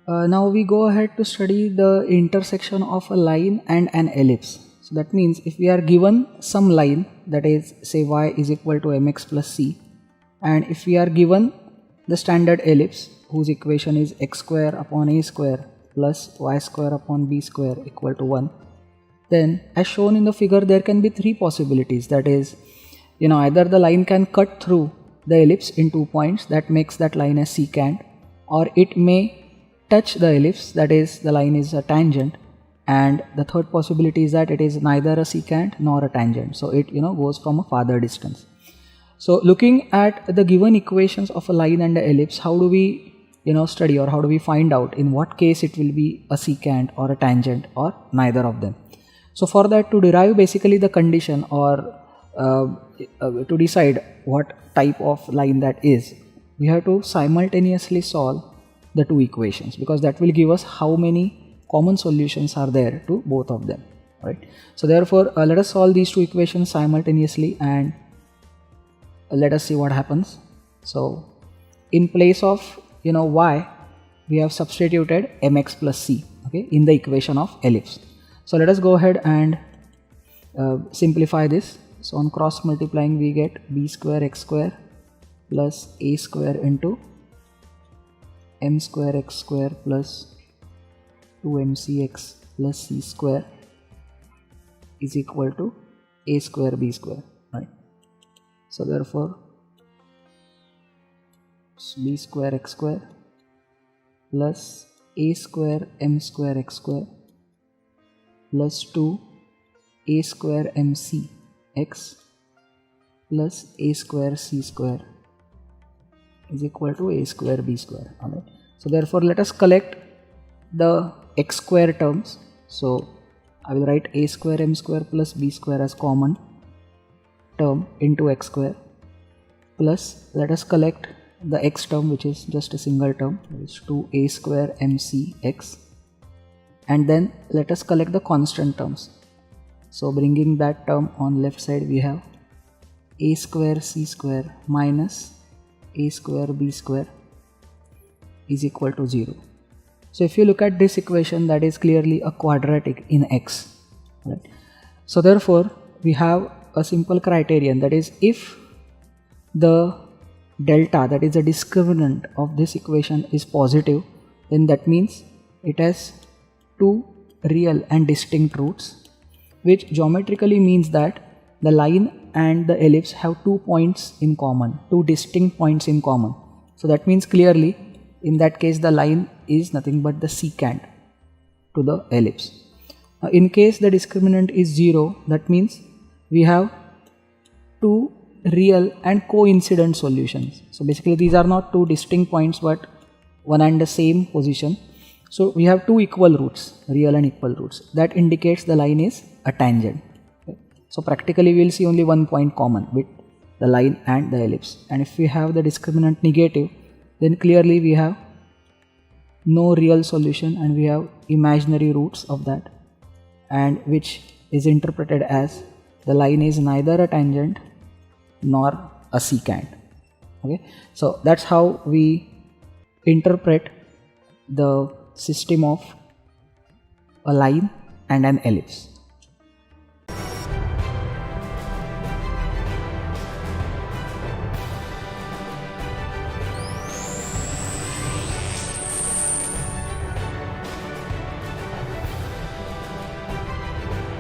Now we go ahead to study the intersection of a line and an ellipse. So that means if we are given some line, that is say y is equal to mx plus c, and if we are given the standard ellipse whose equation is x square upon a square plus y square upon b square equal to 1, then as shown in the figure there can be three possibilities. That is, either the line can cut through the ellipse in 2 points, that makes that line a secant, or it may touch the ellipse, that is the line is a tangent, and the third possibility is that it is neither a secant nor a tangent, so it goes from a farther distance. So looking at the given equations of a line and an ellipse, how do we study, or how do we find out in what case it will be a secant or a tangent or neither of them? So for that, to derive basically the condition, or to decide what type of line that is, we have to simultaneously solve the two equations, because that will give us how many common solutions are there to both of them, right? So therefore let us solve these two equations simultaneously and let us see what happens. So in place of y, we have substituted mx plus c, okay, in the equation of ellipse. So let us go ahead and simplify this. So on cross multiplying we get b square x square plus a square into m square x square plus 2mcx plus c square is equal to a square b square, right? So therefore b square x square plus a square m square x square plus 2 a square mc x plus a square c square is equal to a square b square. Alright. So therefore let us collect the x square terms. So I will write a square m square plus b square as common term into x square, plus let us collect the x term which is just a single term, which is 2a square mc x, and then let us collect the constant terms. So bringing that term on left side, we have a square c square minus a square b square is equal to 0. So if you look at this equation, that is clearly a quadratic in x, right? So therefore we have a simple criterion, that is, if the delta, that is the discriminant of this equation, is positive, then that means it has two real and distinct roots, which geometrically means that the line and the ellipse have 2 points in common, 2 distinct points in common. So that means clearly in that case the line is nothing but the secant to the ellipse. In case the discriminant is 0, that means we have two real and coincident solutions. So basically these are not two distinct points but one and the same position. So we have two equal roots, real and equal roots. That indicates the line is a tangent. Okay. So practically we will see only 1 point common with the line and the ellipse. And if we have the discriminant negative, then clearly we have no real solution and we have imaginary roots of that, and which is interpreted as the line is neither a tangent nor a secant. Okay, so that's how we interpret the system of a line and an ellipse.